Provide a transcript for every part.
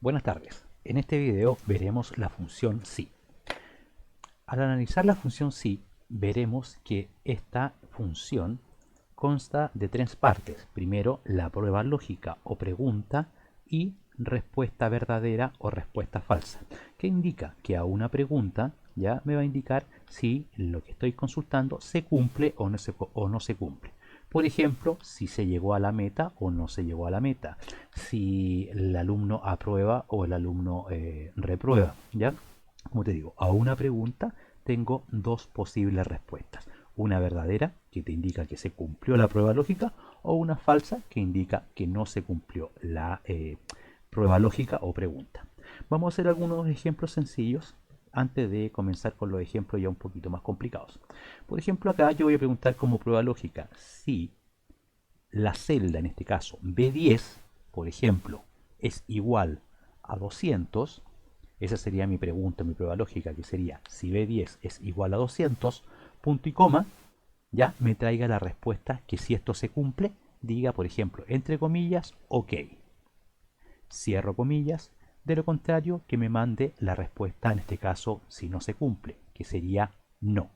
Buenas tardes. En este video veremos la función si. Al analizar la función si, veremos que esta función consta de tres partes. Primero, la prueba lógica o pregunta y respuesta verdadera o respuesta falsa, que indica que a una pregunta ya me va a indicar si lo que estoy consultando se cumple o no se cumple. Por ejemplo, si se llegó a la meta o no se llegó a la meta, si el alumno aprueba o el alumno reprueba, ¿ya? Como te digo, a una pregunta tengo dos posibles respuestas. Una verdadera, que te indica que se cumplió la prueba lógica, o una falsa, que indica que no se cumplió la prueba lógica o pregunta. Vamos a hacer algunos ejemplos sencillos antes de comenzar con los ejemplos ya un poquito más complicados. Por ejemplo, acá yo voy a preguntar como prueba lógica si la celda, en este caso B10, por ejemplo, es igual a 200. Esa sería mi pregunta, mi prueba lógica, que sería si B10 es igual a 200, punto y coma, ya me traiga la respuesta que si esto se cumple, diga, por ejemplo, entre comillas, ok. Cierro comillas. De lo contrario, que me mande la respuesta, en este caso, si no se cumple, que sería no.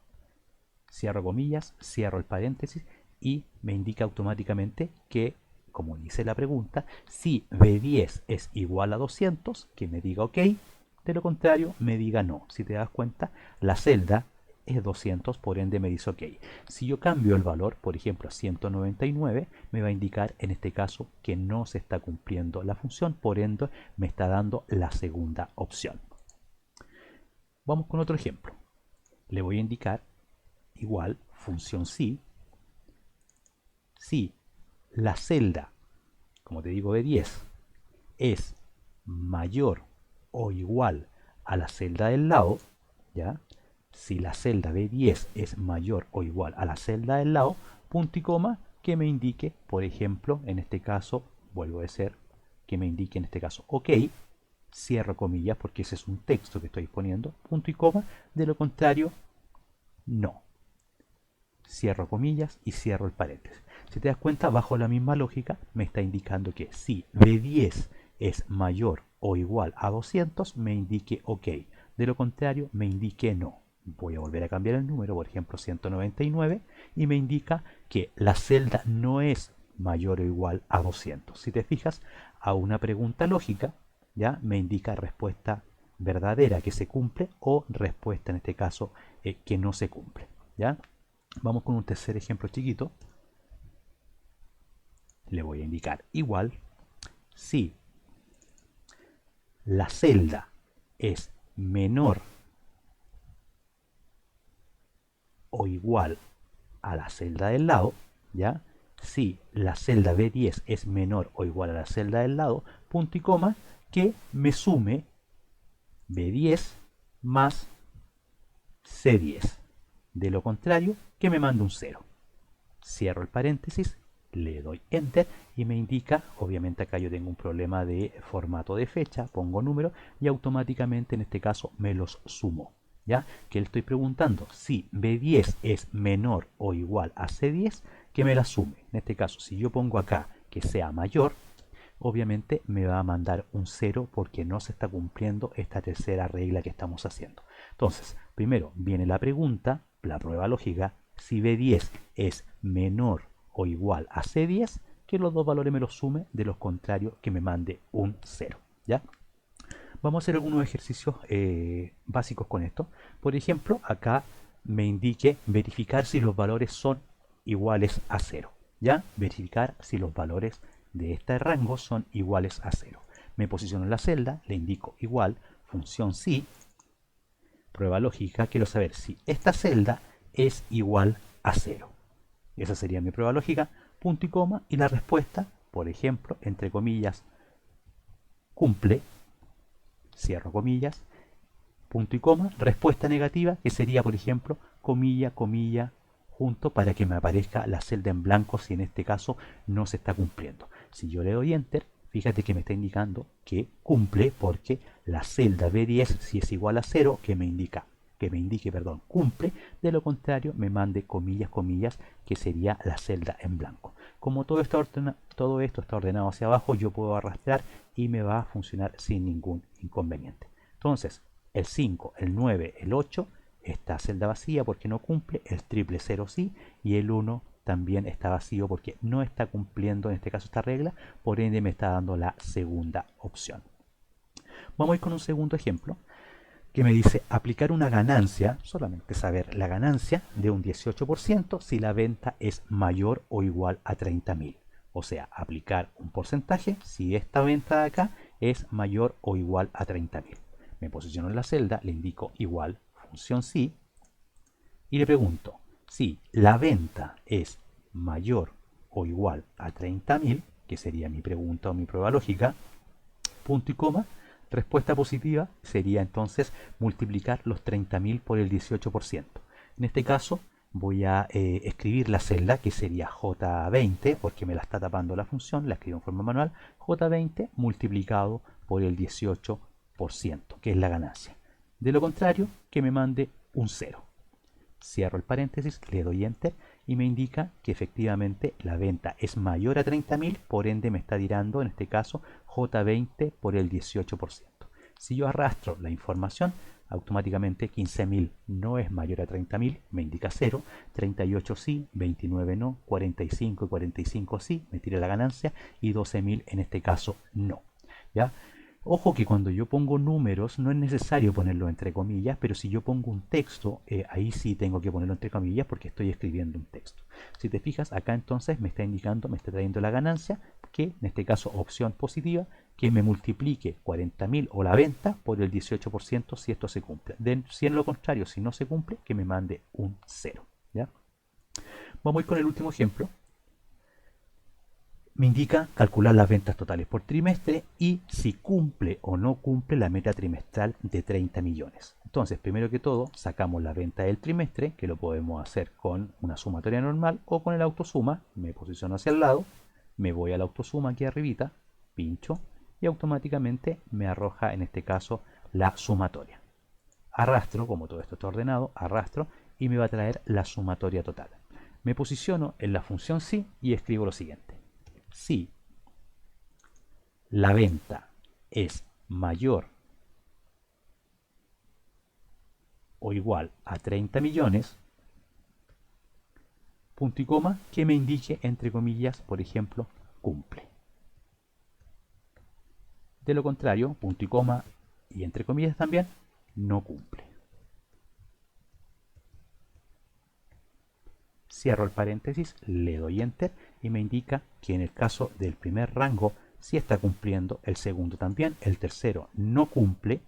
Cierro comillas, cierro el paréntesis y me indica automáticamente que, como dice la pregunta, si B10 es igual a 200, que me diga ok. De lo contrario, me diga no. Si te das cuenta, la celda es 200, por ende me dice ok. Si yo cambio el valor, por ejemplo, a 199, me va a indicar en este caso que no se está cumpliendo la función, por ende me está dando la segunda opción. Vamos con otro ejemplo. Le voy a indicar igual función si la celda, como te digo, de 10 es mayor o igual a la celda del lado, ¿ya? Si la celda B10 es mayor o igual a la celda del lado, punto y coma, que me indique, por ejemplo, en este caso, vuelvo a decir, que me indique en este caso, ok, cierro comillas, porque ese es un texto que estoy poniendo, punto y coma, de lo contrario, no. Cierro comillas y cierro el paréntesis. Si te das cuenta, bajo la misma lógica, me está indicando que si B10 es mayor o igual a 200, me indique ok. De lo contrario, me indique no. Voy a volver a cambiar el número, por ejemplo 199, y me indica que la celda no es mayor o igual a 200. Si te fijas, a una pregunta lógica, ya me indica respuesta verdadera que se cumple o respuesta en este caso que no se cumple. ¿Ya? Vamos con un tercer ejemplo chiquito. Le voy a indicar igual si la celda es menor o igual a la celda del lado, ¿ya? Si la celda B10 es menor o igual a la celda del lado, punto y coma, que me sume B10 más C10. De lo contrario, que me mande un 0. Cierro el paréntesis, le doy enter y me indica, obviamente acá yo tengo un problema de formato de fecha, pongo número y automáticamente en este caso me los sumo. ¿Ya? Que le estoy preguntando si B10 es menor o igual a C10, que me la sume. En este caso, si yo pongo acá que sea mayor, obviamente me va a mandar un 0 porque no se está cumpliendo esta tercera regla que estamos haciendo. Entonces, primero viene la pregunta, la prueba lógica, si B10 es menor o igual a C10, que los dos valores me los sume, de los contrarios que me mande un 0. ¿Ya? Vamos a hacer algunos ejercicios básicos con esto. Por ejemplo, acá me indique verificar si los valores son iguales a 0. ¿Ya? Verificar si los valores de este rango son iguales a 0. Me posiciono en la celda, le indico igual, función si, prueba lógica, quiero saber si esta celda es igual a 0. Esa sería mi prueba lógica, punto y coma, y la respuesta, por ejemplo, entre comillas, cumple, cierro comillas, punto y coma, respuesta negativa, que sería, por ejemplo, comilla, comilla, junto, para que me aparezca la celda en blanco si en este caso no se está cumpliendo. Si yo le doy enter, fíjate que me está indicando que cumple porque la celda B10, si es igual a 0, que me indique, perdón, cumple, de lo contrario me mande comillas, comillas, que sería la celda en blanco. Como todo esto está ordenado hacia abajo, yo puedo arrastrar y me va a funcionar sin ningún inconveniente. Entonces, el 5, el 9, el 8, esta celda vacía porque no cumple, el triple 0 sí, y el 1 también está vacío porque no está cumpliendo en este caso esta regla, por ende me está dando la segunda opción. Vamos a ir con un segundo ejemplo que me dice aplicar una ganancia, solamente saber la ganancia de un 18% si la venta es mayor o igual a 30.000. O sea, aplicar un porcentaje si esta venta de acá es mayor o igual a 30.000. Me posiciono en la celda, le indico igual, función sí, y le pregunto si la venta es mayor o igual a 30.000, que sería mi pregunta o mi prueba lógica, punto y coma. Respuesta positiva sería entonces multiplicar los 30.000 por el 18%. En este caso voy a escribir la celda que sería J20, porque me la está tapando la función, la escribo en forma manual, J20 multiplicado por el 18%, que es la ganancia. De lo contrario, que me mande un 0. Cierro el paréntesis, le doy enter y me indica que efectivamente la venta es mayor a 30.000, por ende me está tirando en este caso J20 por el 18%. Si yo arrastro la información, automáticamente 15.000 no es mayor a 30.000, me indica 0, 38 sí, 29 no, 45 y 45 sí, me tira la ganancia, y 12.000 en este caso no. ¿Ya? Ojo que cuando yo pongo números no es necesario ponerlo entre comillas, pero si yo pongo un texto, ahí sí tengo que ponerlo entre comillas porque estoy escribiendo un texto. Si te fijas, acá entonces me está indicando, me está trayendo la ganancia, que en este caso opción positiva, que me multiplique 40.000 o la venta por el 18% si esto se cumple. Si en lo contrario, si no se cumple, que me mande un 0. ¿Ya? Vamos a ir con el último ejemplo. Me indica calcular las ventas totales por trimestre y si cumple o no cumple la meta trimestral de 30 millones. Entonces, primero que todo, sacamos la venta del trimestre, que lo podemos hacer con una sumatoria normal o con el autosuma. Me posiciono hacia el lado, me voy al autosuma aquí arribita, pincho y automáticamente me arroja en este caso la sumatoria. Arrastro, como todo esto está ordenado, arrastro y me va a traer la sumatoria total. Me posiciono en la función sí y escribo lo siguiente. Si la venta es mayor o igual a 30 millones, punto y coma, que me indique entre comillas, por ejemplo, cumple. De lo contrario, punto y coma y entre comillas también, no cumple. Cierro el paréntesis, le doy enter y me indica que en el caso del primer rango sí está cumpliendo, el segundo también, el tercero no cumple,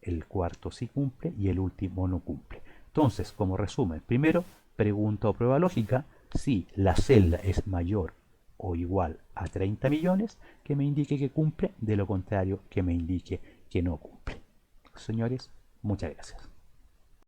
el cuarto sí cumple y el último no cumple. Entonces, como resumen, primero, pregunta o prueba lógica, si la celda es mayor o igual a 30 millones, que me indique que cumple, de lo contrario, que me indique que no cumple. Señores, muchas gracias.